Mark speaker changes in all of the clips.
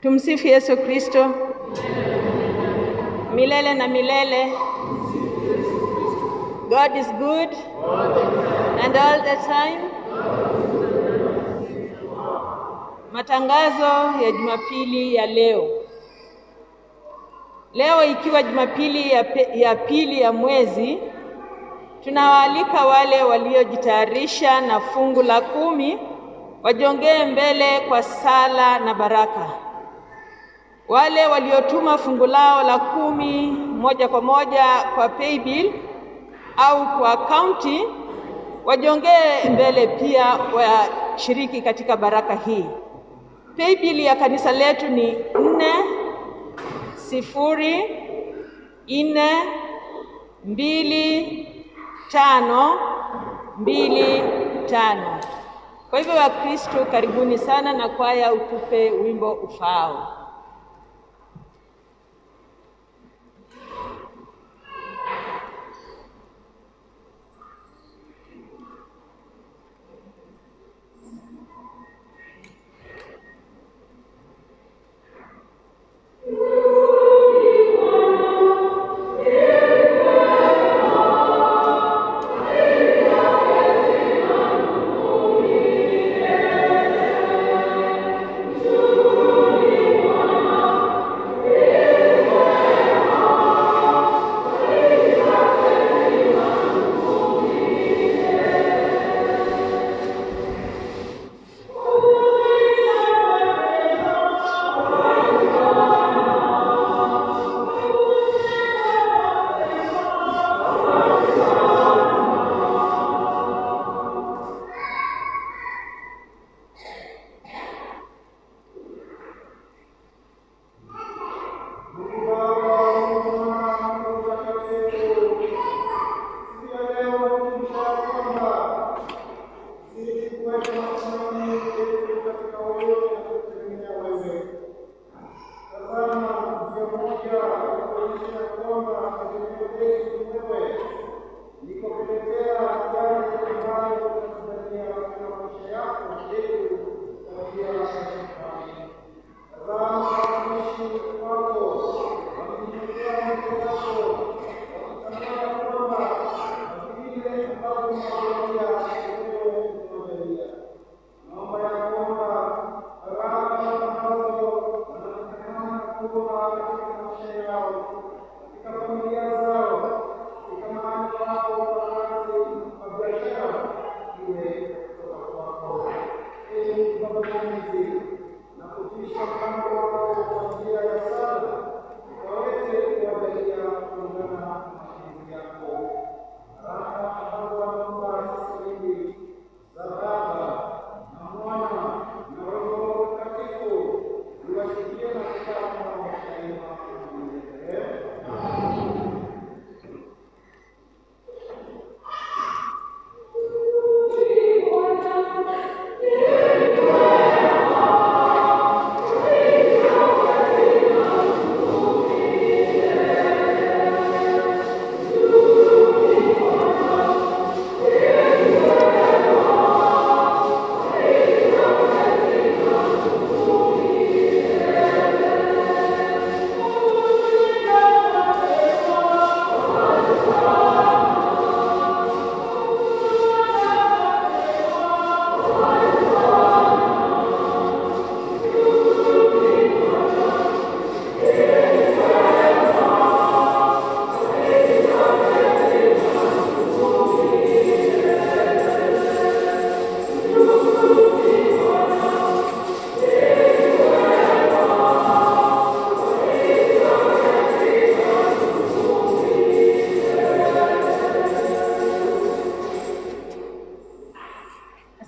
Speaker 1: Tumsifu Yesu Kristo. Milele na milele. God is good and all the time. Matangazo ya Jumapili ya leo. Leo ikiwa Jumapili ya pili ya mwezi, tunawaalika wale waliojitayarisha na fungu la 10 wajongee mbele kwa sala na baraka. Wale waliotuma fungu lao la 10 moja kwa moja kwa paybill au kwa akaunti wajongee mbele pia washiriki katika baraka hii. Paybill ya kanisa letu ni 4042525. Kwa hivyo Wakristo, karibuni sana, na kwaya utupe wimbo ufao.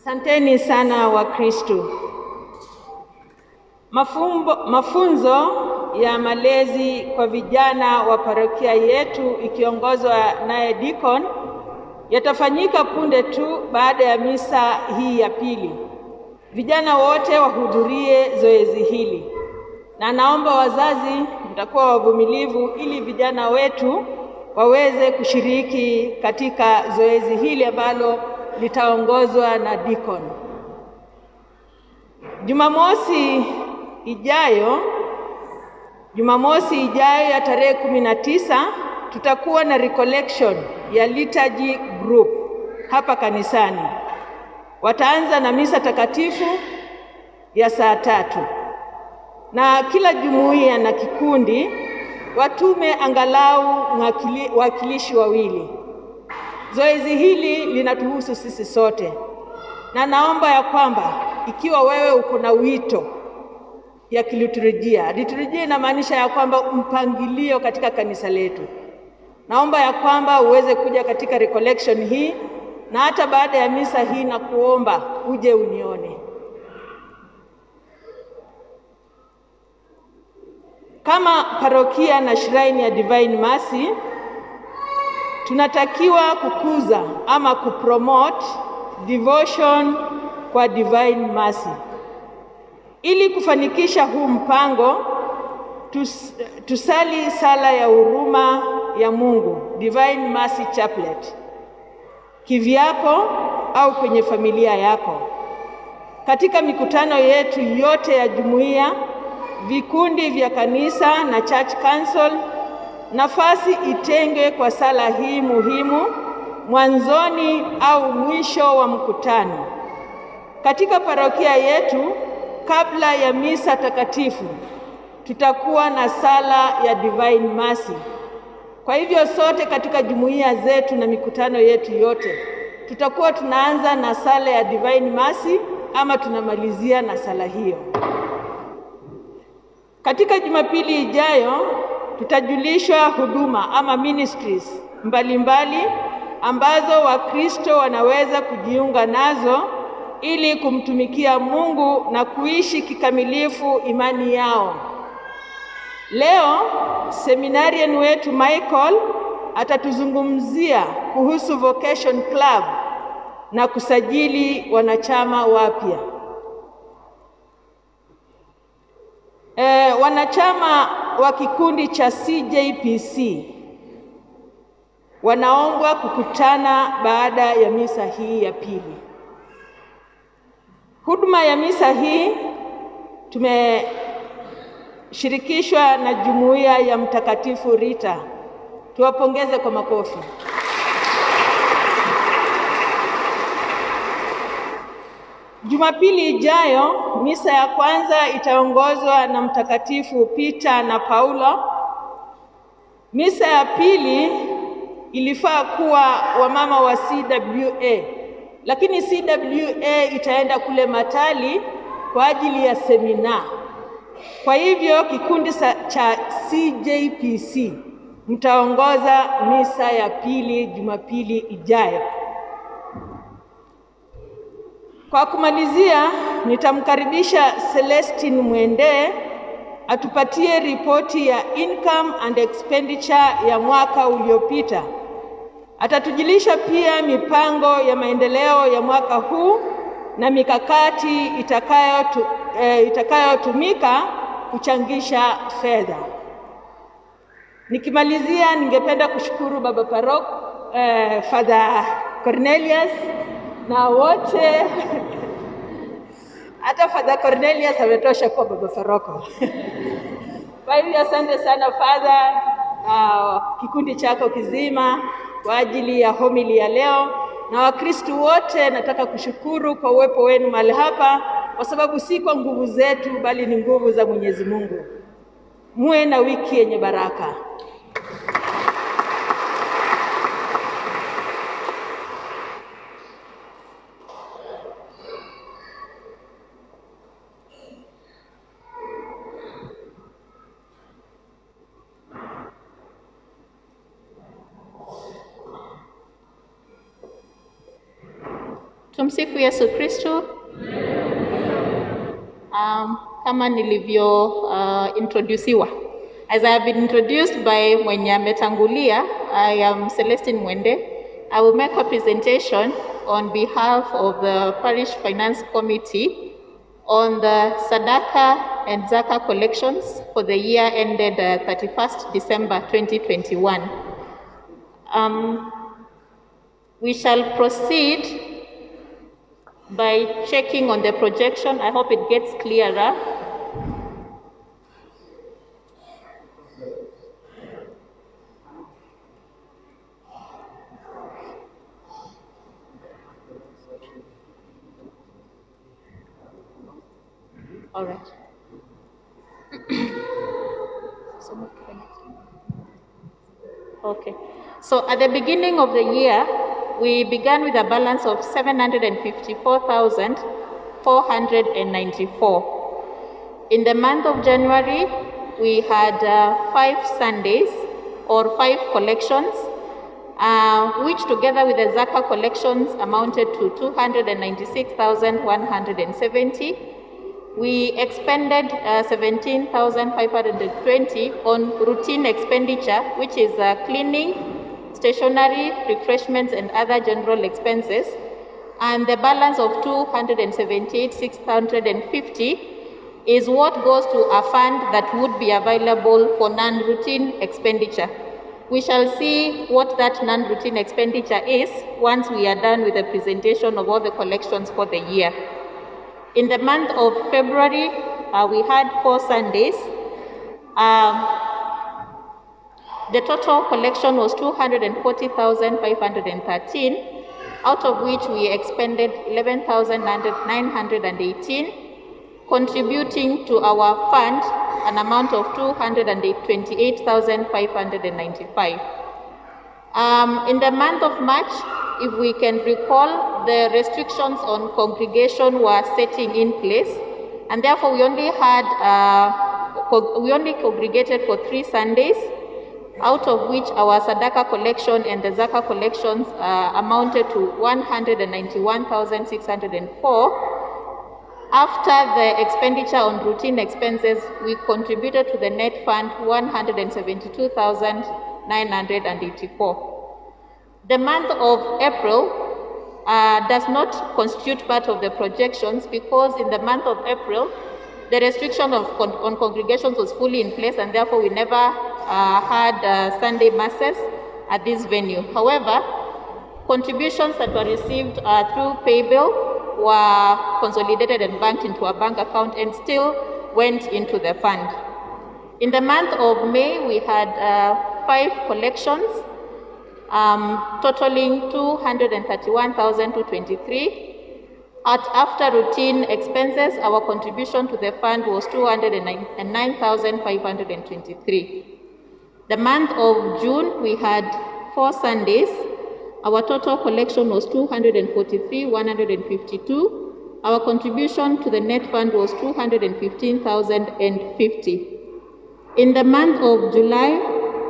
Speaker 1: Asanteni sana Wakristo. Mafunzo ya malezi kwa vijana wa parokia yetu ikiongozwa naye Deacon yatafanyika punde tu baada ya misa hii ya pili. Vijana wote wahudhurie zoezi hili, na naomba wazazi mtakuwa wavumilivu ili vijana wetu waweze kushiriki katika zoezi hili ambalo litaongozwa na Deacon. Jumamosi ijayo Jumamosi ijayo ya tarehe 19 tutakuwa na recollection ya liturgy group hapa kanisani. Wataanza na misa takatifu ya saa 3. Na kila jumuiya na kikundi watume angalau wakilishi wawili. Zoezi hili linatuhusu sisi sote. Na naomba ya kwamba ikiwa wewe uko na wito ya kiliturujia, liturujia inamaanisha ya kwamba mpangilio katika kanisa letu. Naomba ya kwamba uweze kuja katika recollection hii, na hata baada ya misa hii na kuomba uje unione. Kama parokia na shrine ya Divine Mercy, tunatakiwa kukuza ama kupromote devotion kwa Divine Mercy. Ili kufanikisha huu mpango, tusali sala ya huruma ya Mungu, Divine Mercy Chaplet, kivyako au kwenye familia yako. Katika mikutano yetu yote ya jumuiya, vikundi vya kanisa na church council, nafasi itengwe kwa sala hii muhimu mwanzoni au mwisho wa mkutano. Katika parokia yetu, kabla ya misa takatifu, tutakuwa na sala ya Divine Mercy. Kwa hivyo sote katika jumuiya zetu na mikutano yetu yote, tutakuwa tunaanza na sala ya Divine Mercy ama tunamalizia na sala hiyo. Katika Jumapili ijayo tutajulishwa huduma ama ministries mbalimbali ambazo Wakristo wanaweza kujiunga nazo ili kumtumikia Mungu na kuishi kikamilifu imani yao. Leo seminarian wetu Michael atatuzungumzia kuhusu Vocation Club na kusajili wanachama wapya. Wanachama wa kikundi cha CJPC wanaombwa kukutana baada ya misa hii ya pili. Huduma ya misa hii tumeshirikishwa na jumuiya ya Mtakatifu Rita. Tuwapongeze kwa makofi. Jumapili ijayo misa ya kwanza itaongozwa na Mtakatifu Peter na Paulo. Misa ya pili ilifaa kuwa wamama wa CWA, lakini CWA itaenda kule Matali kwa ajili ya semina. Kwa hivyo kikundi cha CJPC mtaongoza misa ya pili Jumapili ijayo. Kwa kumalizia, nitamkaribisha Celestine Mwende atupatie ripoti ya income and expenditure ya mwaka uliopita. Atatujulisha pia mipango ya maendeleo ya mwaka huu na mikakati itakayotumika kuchangisha fedha. Nikimalizia, ningependa kushukuru Baba Parok, Father Cornelius na wote. Hata Father Cornelius ametosha kwa Baba Paroko. Kwa hivyo asante sana Father, kikundi chako kizima kwa ajili ya homily ya leo, na Wakristo wote nataka kushukuru kwa uwepo wenu mahali hapa, kwa sababu si kwa nguvu zetu bali ni nguvu za Mwenyezi Mungu. Muwe na wiki yenye baraka.
Speaker 2: Tumsifu Yesu Kristo. Kama nilivyo introduciwa, as I have been introduced by mwenye ametangulia, I am Celestine Mwende. I will make a presentation on behalf of the Parish Finance Committee on the Sadaka and Zaka collections for the year ended 31st December 2021. We shall proceed by checking on the projection. I hope it gets clearer. All right. Okay. So at the beginning of the year, we began with a balance of 754,494. In the month of January, we had 5 Sundays or 5 collections, which together with the Zaka collections amounted to 296,170. We expended 17,520 on routine expenditure, which is cleaning, stationery, refreshments, and other general expenses. And the balance of 278,650 is what goes to a fund that would be available for non-routine expenditure. We shall see what that non-routine expenditure is once we are done with the presentation of all the collections for the year. In the month of February, we had 4 Sundays. The total collection was 240,513, out of which we expended 11,918, contributing to our fund an amount of 228,595. In the month of March, if we can recall, the restrictions on congregation were setting in place, and therefore we only congregated for 3 Sundays, out of which our Sadaka collection and the Zaka collections amounted to 191,604. After the expenditure on routine expenses, we contributed to the net fund 172,984. The month of April does not constitute part of the projections because in the month of April, the restriction on congregations was fully in place, and therefore we never had Sunday masses at this venue. However, contributions that were received through paybill were consolidated and banked into a bank account and still went into the fund. In the month of May, we had 5 collections totaling 231,223. After routine expenses, our contribution to the fund was 209,523. The month of June, we had 4 Sundays. Our total collection was 243,152. Our contribution to the net fund was 215,050. In the month of July,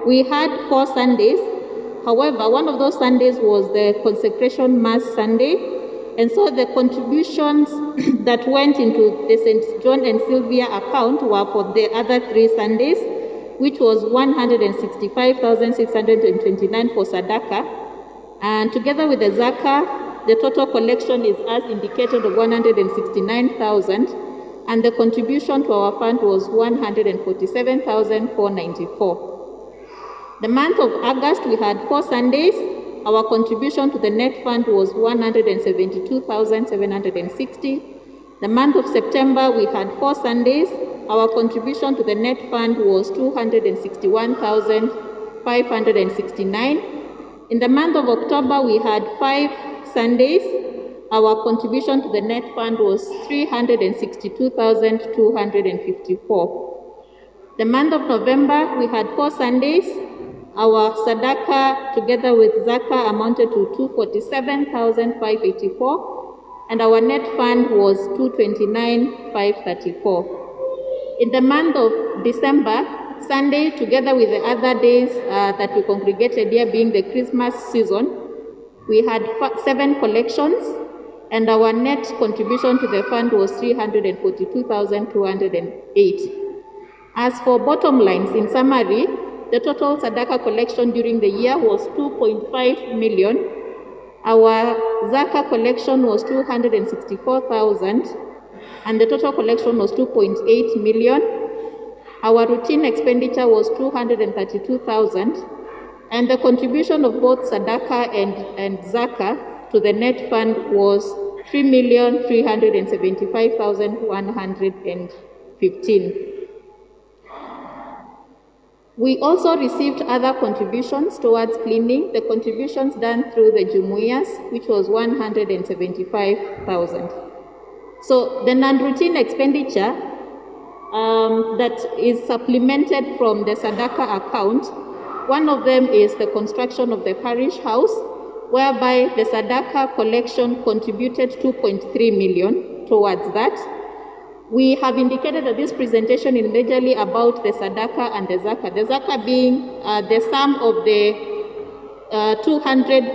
Speaker 2: we had 4 Sundays. However, one of those Sundays was the Consecration Mass Sunday, and so the contributions that went into the St. John and Sylvia account were for the other 3 Sundays, which was 165,629 for Sadaka. And together with the Zaka, the total collection is as indicated of 169,000, and the contribution to our fund was 147,494. The month of August, we had 4 Sundays. Our contribution to the net fund was 172,760. The month of September, we had 4 Sundays. Our contribution to the net fund was 261,569. In the month of October, we had 5 Sundays. Our contribution to the net fund was 362,254. The month of November, we had 4 Sundays. Our Sadaka together with Zaka amounted to 247,584, and our net fund was 229,534. In the month of December, Sunday together with the other days that we congregated here being the Christmas season, we had 7 collections, and our net contribution to the fund was 342,208. As for bottom lines, in summary, the total Sadaka collection during the year was 2.5 million. Our Zaka collection was 264,000, and the total collection was 2.8 million. Our routine expenditure was 232,000, and the contribution of both Sadaka and Zaka to the net fund was 3,375,115. We also received other contributions towards cleaning, the contributions done through the Jumuiyas, which was 175,000. So the non-routine expenditure that is supplemented from the Sadaka account. One of them is the construction of the parish house, whereby the Sadaka collection contributed 2.3 million towards that. We have indicated that this presentation is majorly about the Sadaka and the Zaka. The Zaka being the sum of the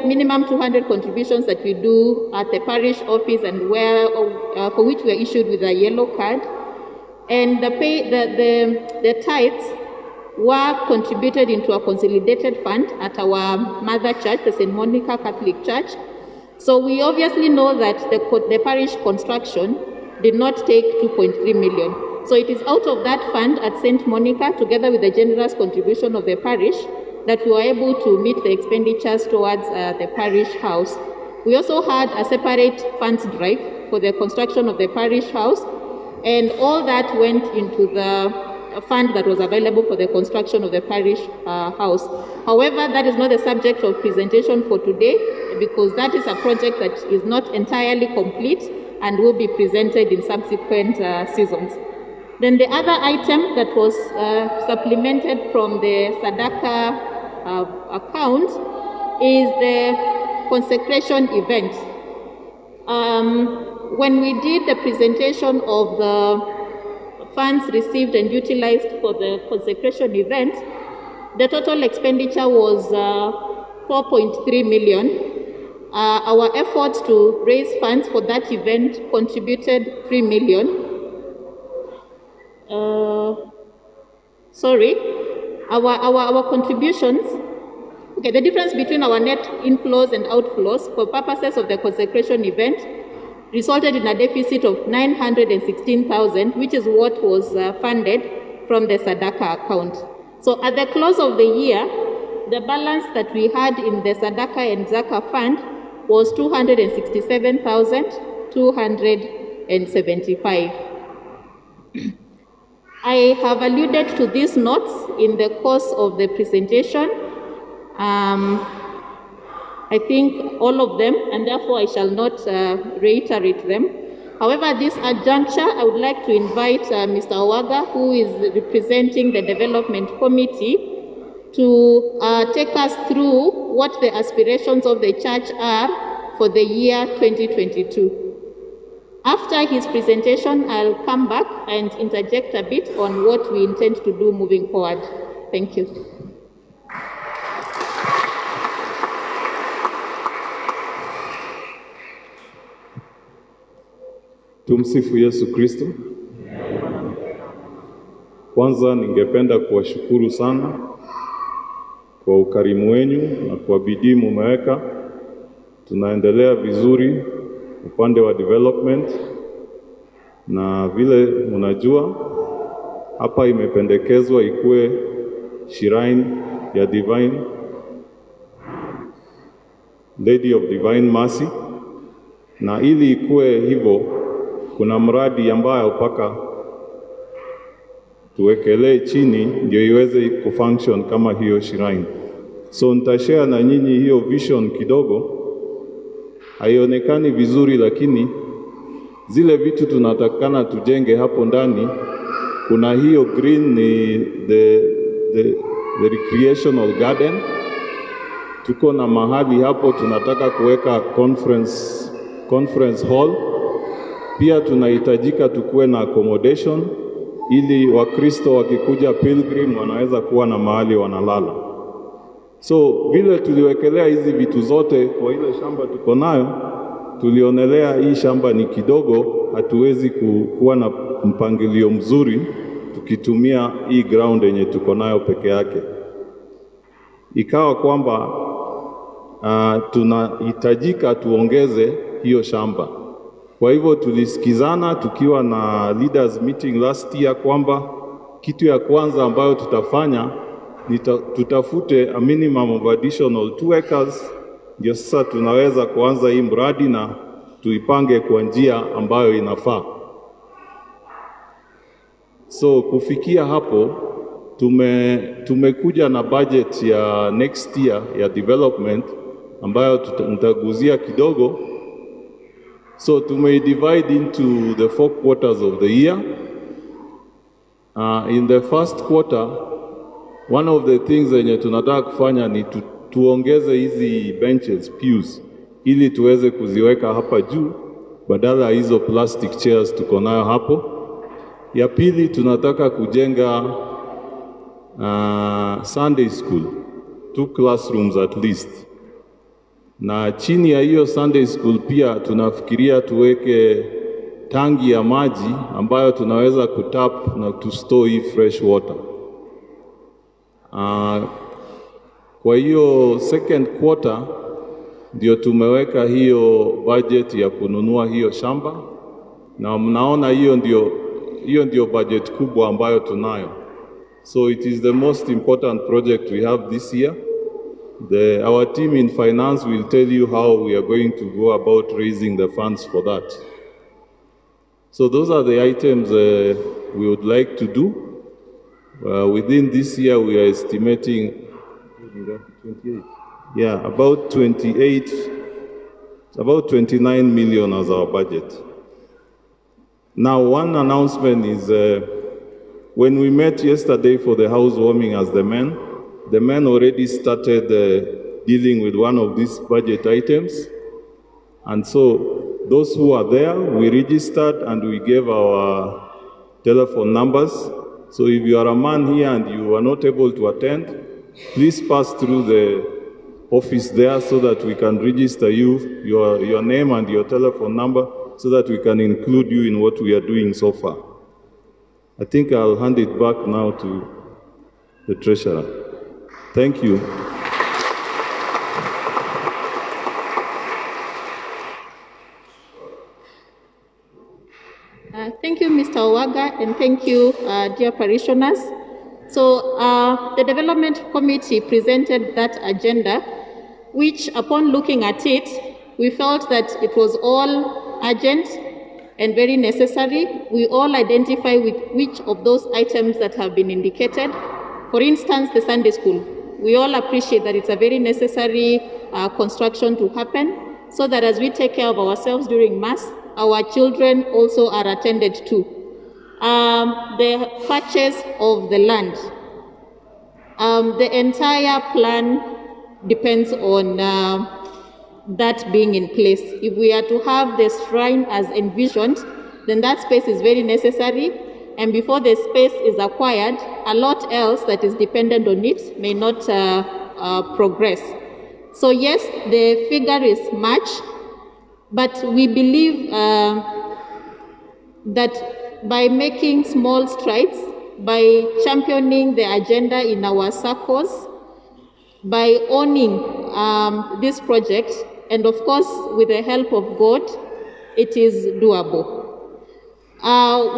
Speaker 2: minimum 200 contributions that we do at the parish office and for which we are issued with a yellow card. And the tithes were contributed into a consolidated fund at our mother church, the St. Monica Catholic Church. So we obviously know that the parish construction did not take 2.3 million. So it is out of that fund at St. Monica, together with the generous contribution of the parish, that we were able to meet the expenditures towards the parish house. We also had a separate funds drive for the construction of the parish house, and all that went into the fund that was available for the construction of the parish house. However, that is not the subject of presentation for today, because that is a project that is not entirely complete and will be presented in subsequent seasons. Then the other item that was supplemented from the Sadaka account is the consecration event. When we did the presentation of the funds received and utilized for the consecration event, the total expenditure was 4.3 million. Our efforts to raise funds for that event contributed 3 million. Our contributions, okay, the difference between our net inflows and outflows for purposes of the consecration event resulted in a deficit of 916,000, which is what was funded from the Sadaka account. So at the close of the year, the balance that we had in the Sadaka and Zaka fund was 267,275. I have alluded to these notes in the course of the presentation. I think all of them, and therefore I shall not reiterate them. However, at this juncture, I would like to invite Mr. Owaga, who is representing the Development Committee, to take us through what the aspirations of the church are for the year 2022. After his presentation, I'll come back and interject a bit on what we intend to do moving forward. Thank you.
Speaker 3: Tumsifu Yesu Kristo. Kwanza ningependa kuwashukuru sana kwa ukarimu wenu na kwa bidii mmeweka. Tunaendelea vizuri upande wa development, na vile mnajua hapa imependekezwa ikuwe shrine ya Divine Lady of Divine Mercy, na ili ikuwe hivyo kuna mradi ambayo paka tuwekelee chini ndio iweze kufunction kama hiyo shrine. So nitashare na nyinyi hiyo vision kidogo. Haionekani vizuri, lakini zile vitu tunatakana tujenge hapo ndani. Kuna hiyo green ni the recreational garden. Tuko na mahali hapo tunataka kuweka conference hall. Pia tunahitajika tukue na accommodation ili Wakristo wakikuja pilgrim wanaweza kuwa na mahali wanalala. So vile tuliwekelea hizi vitu zote kwa ile shamba tuko nayo, tulionelea hii shamba ni kidogo, hatuwezi kuwa na mpangilio mzuri tukitumia hii ground yenye tuko nayo peke yake. Ikawa kwamba tunahitajika tuongeze hiyo shamba. Kwa hivyo tulisikizana tukiwa na leaders meeting last year kwamba kitu ya kwanza ambayo tutafanya ni tutafute a minimum of additional 2 acres, ndio sasa tunaweza kuanza hii mradi na tuipange kwa njia ambayo inafaa. So kufikia hapo tumekuja na budget ya next year ya development ambayo tutaguzia kidogo. So divide into the 4 quarters of the year. In the first quarter, one of the things zenye tunataka kufanya ni tuongeze hizi benches, pews, ili tuweze kuziweka hapa juu badala hizo plastic chairs tuko nayo hapo. Ya pili, tunataka kujenga Sunday school, 2 classrooms at least. Na chini ya hiyo Sunday school pia tunafikiria tuweke tangi ya maji ambayo tunaweza kutap na to store hii fresh water. Kwa hiyo second quarter ndio tumeweka hiyo budget ya kununua hiyo shamba, na mnaona hiyo ndio budget kubwa ambayo tunayo. So it is the most important project we have this year. Our team in finance will tell you how we are going to go about raising the funds for that. So those are the items we would like to do. Within this year, we are estimating 28. Yeah, about 29 million as our budget. Now, one announcement is when we met yesterday for the housewarming as the men already started dealing with one of these budget items. And so those who are there, we registered and we gave our telephone numbers. So if you are a man here and you are not able to attend, please pass through the office there so that we can register your name and your telephone number so that we can include you in what we are doing so far. I think I'll hand it back now to the treasurer. Thank you.
Speaker 2: Thank you, Mr. Owaga, and thank you, dear parishioners. So the Development Committee presented that agenda, which upon looking at it, we felt that it was all urgent and very necessary. We all identify with which of those items that have been indicated. For instance, the Sunday school. We all appreciate that it's a very necessary construction to happen so that as we take care of ourselves during Mass, our children also are attended to. The purchase of the land. The entire plan depends on that being in place. If we are to have the shrine as envisioned, then that space is very necessary. And before the space is acquired, a lot else that is dependent on it may not progress. So yes, the figure is much, but we believe that by making small strides, by championing the agenda in our circles, by owning this project, and of course with the help of God, it is doable.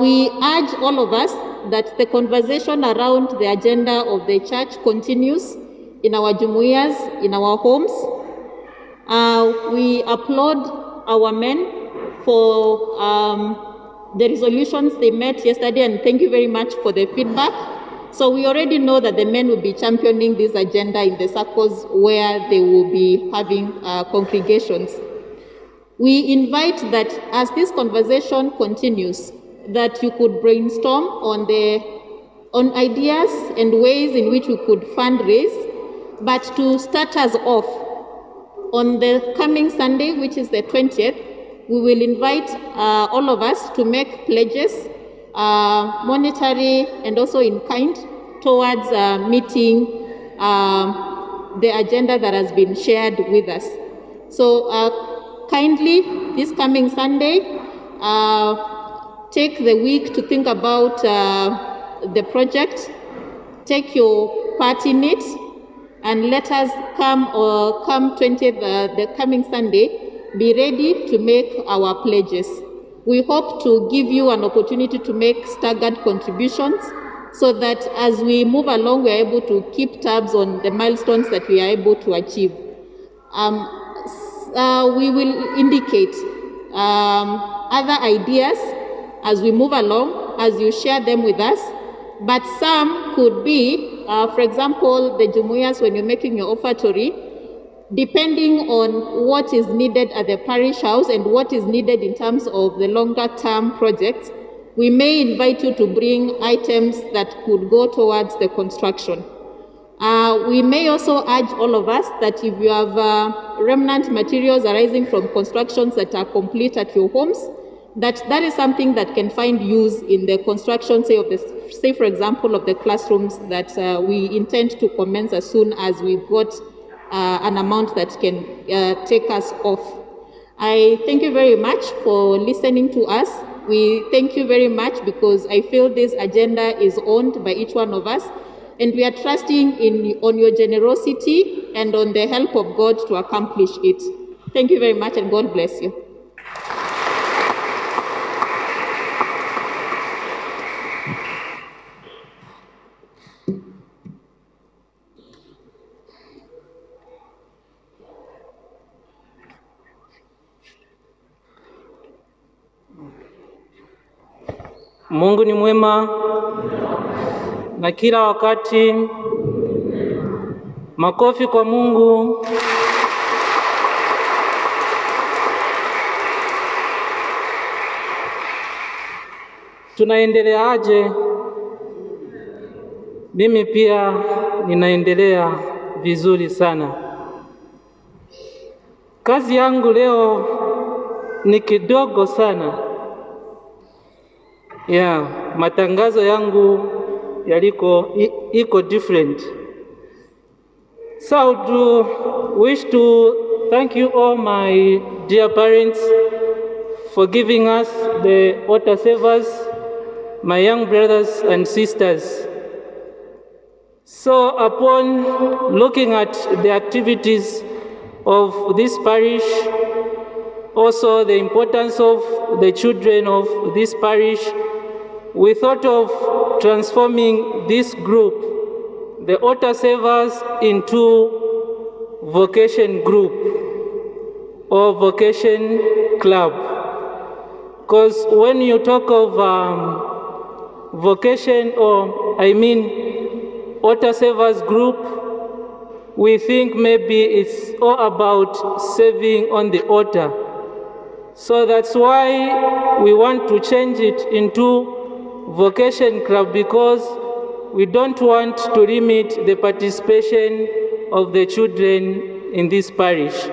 Speaker 2: We urge all of us that the conversation around the agenda of the church continues in our jumuiyas, in our homes. We applaud our men for the resolutions they met yesterday, and thank you very much for the feedback. So we already know that the men will be championing this agenda in the circles where they will be having congregations. We invite that as this conversation continues, that you could brainstorm on ideas and ways in which we could fundraise, but to start us off, on the coming Sunday, which is the 20th, we will invite all of us to make pledges, monetary and also in kind, towards meeting the agenda that has been shared with us. So kindly, this coming Sunday, take the week to think about the project, take your part in it, and let us come 20th, the coming Sunday, be ready to make our pledges. We hope to give you an opportunity to make staggered contributions so that as we move along, we are able to keep tabs on the milestones that we are able to achieve. We will indicate other ideas as we move along, as you share them with us, but some could be, for example, the jumuiyas, when you're making your offertory, depending on what is needed at the parish house and what is needed in terms of the longer term projects, we may invite you to bring items that could go towards the construction. We may also urge all of us that if you have remnant materials arising from constructions that are complete at your homes, that is something that can find use in the construction, say for example, of the classrooms that we intend to commence as soon as we've got an amount that can take us off. I thank you very much for listening to us. We thank you very much because I feel this agenda is owned by each one of us, and we are trusting on your generosity and on the help of God to accomplish it. Thank you very much, and God bless you.
Speaker 4: Mungu ni mwema na kila wakati. Makofi kwa Mungu. Tunaendeleaje? Mimi pia ninaendelea vizuri sana. Kazi yangu leo ni kidogo sana. Matangazo yangu iko different. So I would wish to thank you all, my dear parents, for giving us the water savers, my young brothers and sisters. So upon looking at the activities of this parish, also the importance of the children of this parish, we thought of transforming this group, the Water Savers, into vocation group or vocation club. Because when you talk of vocation, Water Savers group, we think maybe it's all about saving on the altar. So that's why we want to change it into vocation club, because we don't want to limit the participation of the children in this parish.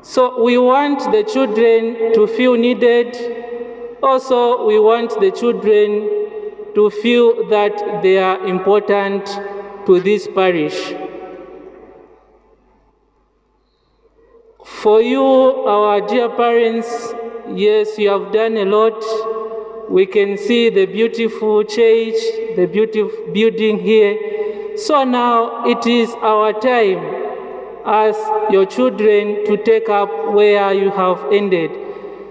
Speaker 4: So we want the children to feel needed. Also, we want the children to feel that they are important to this parish. For you, our dear parents, yes, you have done a lot. We can see the beautiful church, the beautiful building here. So now it is our time as your children to take up where you have ended.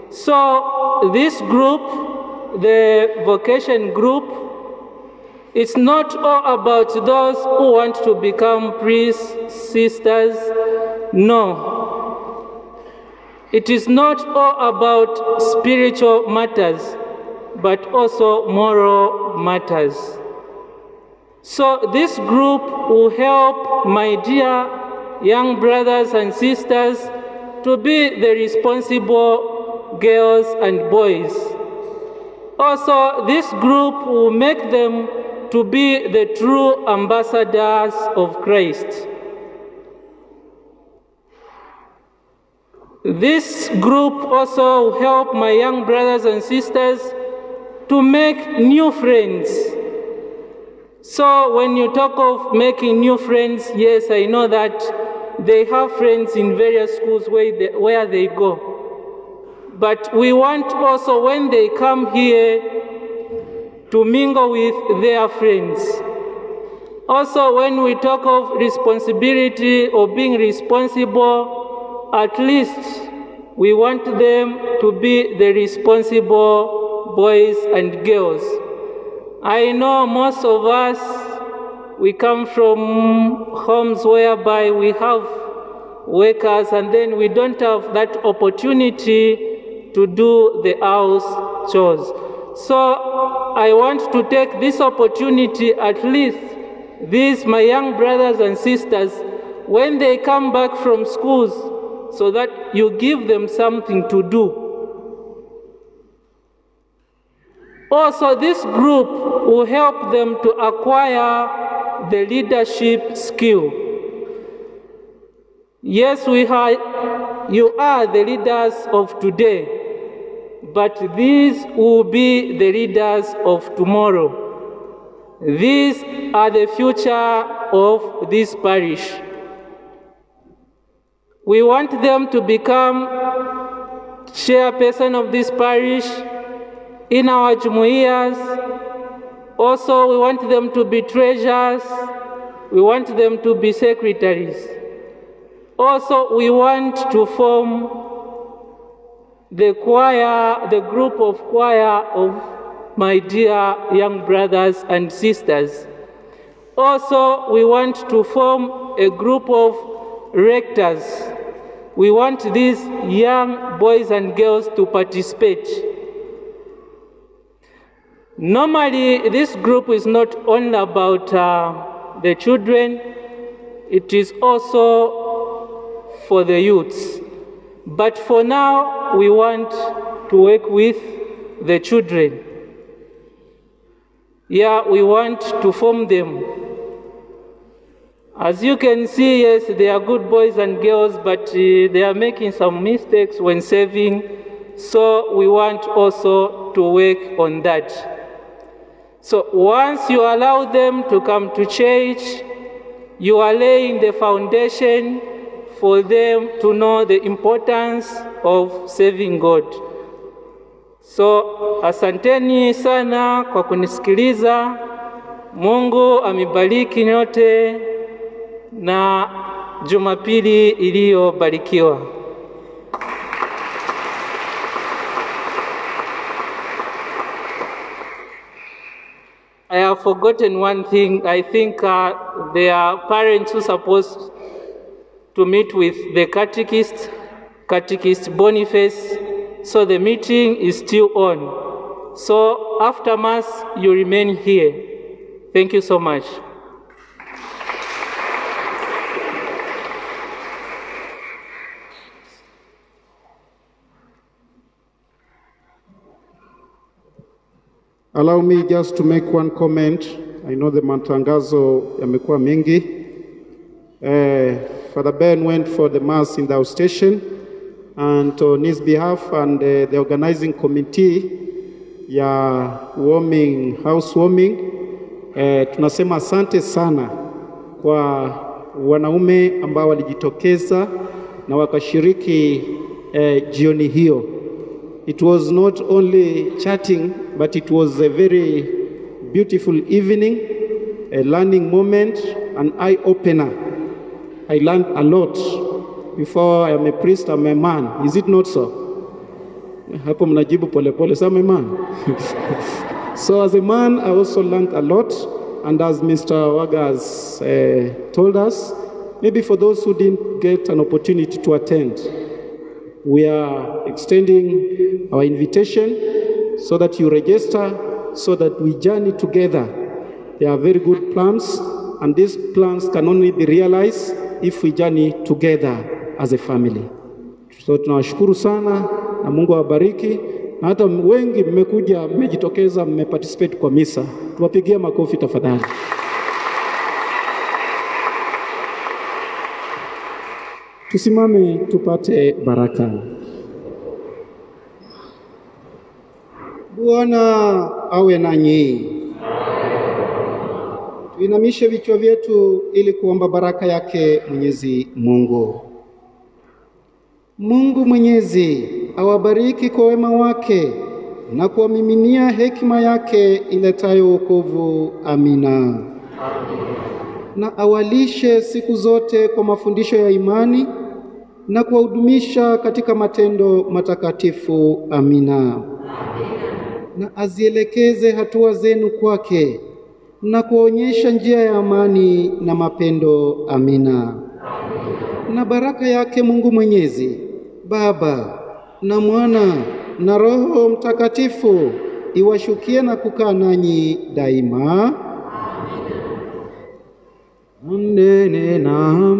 Speaker 4: So this group, the vocation group, it's not all about those who want to become priests, sisters. No. It is not all about spiritual matters, but also moral matters. So this group will help my dear young brothers and sisters to be the responsible girls and boys. Also, this group will make them to be the true ambassadors of Christ. This group also will help my young brothers and sisters to make new friends. So when you talk of making new friends, yes, I know that they have friends in various schools where they go. But we want also, when they come here, to mingle with their friends. Also, when we talk of responsibility or being responsible, at least we want them to be the responsible boys and girls. I know most of us, we come from homes whereby we have workers, and then we don't have that opportunity to do the house chores. So I want to take this opportunity, at least these my young brothers and sisters, when they come back from schools, so that you give them something to do. Also, this group will help them to acquire the leadership skill. Yes, you are the leaders of today, but these will be the leaders of tomorrow. These are the future of this parish. We want them to become chairperson of this parish in our jumuiyas. Also, we want them to be treasurers. We want them to be secretaries. Also, we want to form the choir, the group of choir of my dear young brothers and sisters. Also, we want to form a group of rectors. We want these young boys and girls to participate. Normally, this group is not only about the children, it is also for the youths. But for now, we want to work with the children. Yeah, we want to form them. As you can see, yes, they are good boys and girls, but they are making some mistakes when serving. So we want also to work on that. So once you allow them to come to church, you are laying the foundation for them to know the importance of serving God. So asanteni sana kwa kunisikiliza. Mungu amibariki nyote na Jumapili iliyobarikiwa. I have forgotten one thing. I think there are parents who are supposed to meet with the catechist Boniface. So the meeting is still on. So after Mass, you remain here. Thank you so much.
Speaker 5: Allow me just to make one comment. I know the matangazo yamekuwa mengi. Father Ben went for the Mass in the outstation, and on his behalf and the organizing committee ya housewarming, tunasema asante sana kwa wanaume ambao walijitokeza na wakashiriki jioni hiyo. It was not only chatting, but it was a very beautiful evening, a learning moment, an eye-opener. I learned a lot. Before I am a priest, I'm a man. Is it not so? Hapo mnajibu pole pole, so I'm a man. So as a man, I also learned a lot. And as Mr. Wagas told us, maybe for those who didn't get an opportunity to attend, we are extending our invitation so that you register, so that we journey together. They are very good plans, and these plans can only be realized if we journey together as a family. So tunawashukuru sana na Mungu awabariki. Na hata wengi mmekuja, mmejitokeza, mmeparticipate kwa misa. Tuwapigie makofi tafadhali. Tusimame tupate baraka. Bwana awe nanyi. Tuinamishe vichwa vyetu ili kuomba baraka yake Mwenyezi Mungu. Mungu Mwenyezi awabariki kwa wema wake na kuwamiminia hekima yake iletayo wokovu. Amina. Amen. Na awalishe siku zote kwa mafundisho ya imani na kuwahudumisha katika matendo matakatifu. Amina. Amen. Na azielekeze hatua zenu kwake na kuonyesha njia ya amani na mapendo. Amina. Amen. Na baraka yake Mungu Mwenyezi, Baba na Mwana na Roho Mtakatifu iwashukie na kukaa nanyi daima. Amina.